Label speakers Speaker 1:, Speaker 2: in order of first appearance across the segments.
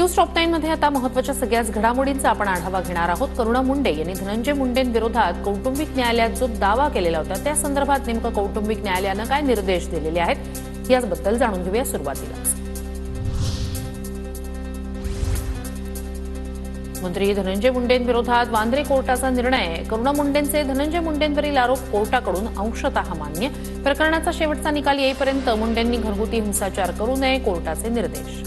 Speaker 1: News top 9 मध्ये आता महत्त्वाच्या सगळ्याच घडामोडींचा आपण आढावा घेणार आहोत। करुणा मुंडे यांनी धनंजय मुंडेंविरोधात कौटुंबिक न्यायालयात जो दावा केलेला होता त्या संदर्भात नेमकं कौटुंबिक न्यायालयाने काय निर्देश दिलेले आहेत याबद्दल जाणून घेऊया। सुरुवातीलाच मंत्री धनंजय मुंडेंविरोधात वांद्रे कोर्टाचा निर्णय। करुणा मुंडेंचे धनंजय मुंडेंवरील आरोप कोर्टाकडून अंशतः मान्य। प्रकरणाचा शेवटचा निकाल येईपर्यंत मुंडेंनी घरगुती हिंसाचार करू नये, कोर्टाचे निर्देश।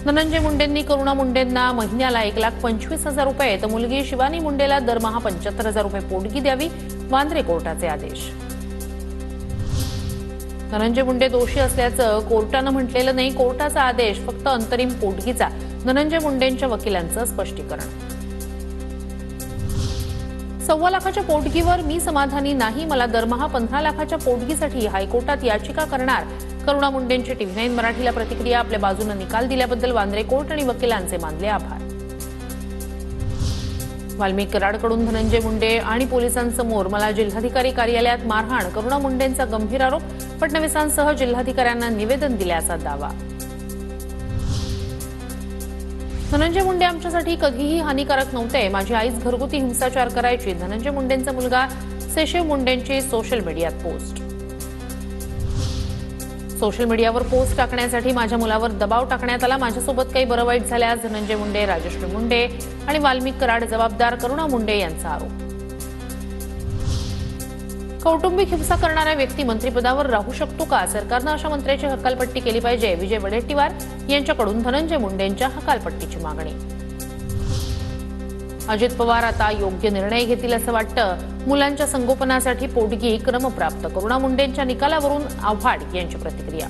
Speaker 1: धनंजय मुंडेंनी करुणा मुंडेंना महिन्याला 1,25,000 रुपये तर मुलगी शिवानी मुंडेला दरमहा 75,000 रुपये पोटगी द्यावी, वांद्रे कोर्टाचे आदेश। धनंजय मुंडे दोषी असल्याचं कोर्टानं म्हटलेलं नाही, कोर्टाचा आदेश फक्त अंतरिम पोटगीचा। धनंजय मुंडेंच्या वकिलांचं स्पष्टीकरण। 1.25 लाखाच्या पोटगीवर मी समाधानी नाही, मला दरमहा 15 लाखाच्या पोटगीसाठी हायकोर्टात याचिका करणार। करुणा मुंडेंची TV9 मराठीला प्रतिक्रिया। आपल्या बाजूने निकाल दिल्याबद्दल वांद्रे कोर्ट आणि वकिलांचे मानले आभार। वाल्मिक कराडकडून धनंजय मुंडे आणि पोलिसांसमोर मला जिल्हाधिकारी कार्यालयात मारहाण। करुणा मुंडेंचा गंभीर आरोप। फडणवीसांसह जिल्हाधिकाऱ्यांना निवेदन दिल्याचा दावा। धनंजय मुंडे आमच्यासाठी कधीही हानिकारक नव्हते, माझी आईच घरगुती हिंसाचार करायची। धनंजय मुंडेंचा मुलगा सेशिव मुंडेंची सोशल मीडियात पोस्ट। सोशल मीडियावर पोस्ट टाकण्यासाठी माझ्या मुलावर दबाव टाकण्यात आला, माझ्यासोबत काही बरं वाईट झाल्यास धनंजय मुंडे, राजश्री मुंडे आणि वाल्मिक कराड जबाबदार। करुणा मुंडे यांचा आरोप। कौटुंबिक हिंसा करणाऱ्या व्यक्ती मंत्रिपदावर राहू शकतो का? सरकारनं अशा मंत्र्याची हकालपट्टी केली पाहिजे। विजय वडेट्टीवार यांच्याकडून धनंजय मुंडेंच्या हकालपट्टीची मागणी। अजित पवार आता योग्य निर्णय घेतील असं वाटतं। मुलांच्या संगोपनासाठी पोटगी क्रमप्राप्त। करुणा मुंडेंच्या निकालावरून आव्हाड यांची प्रतिक्रिया।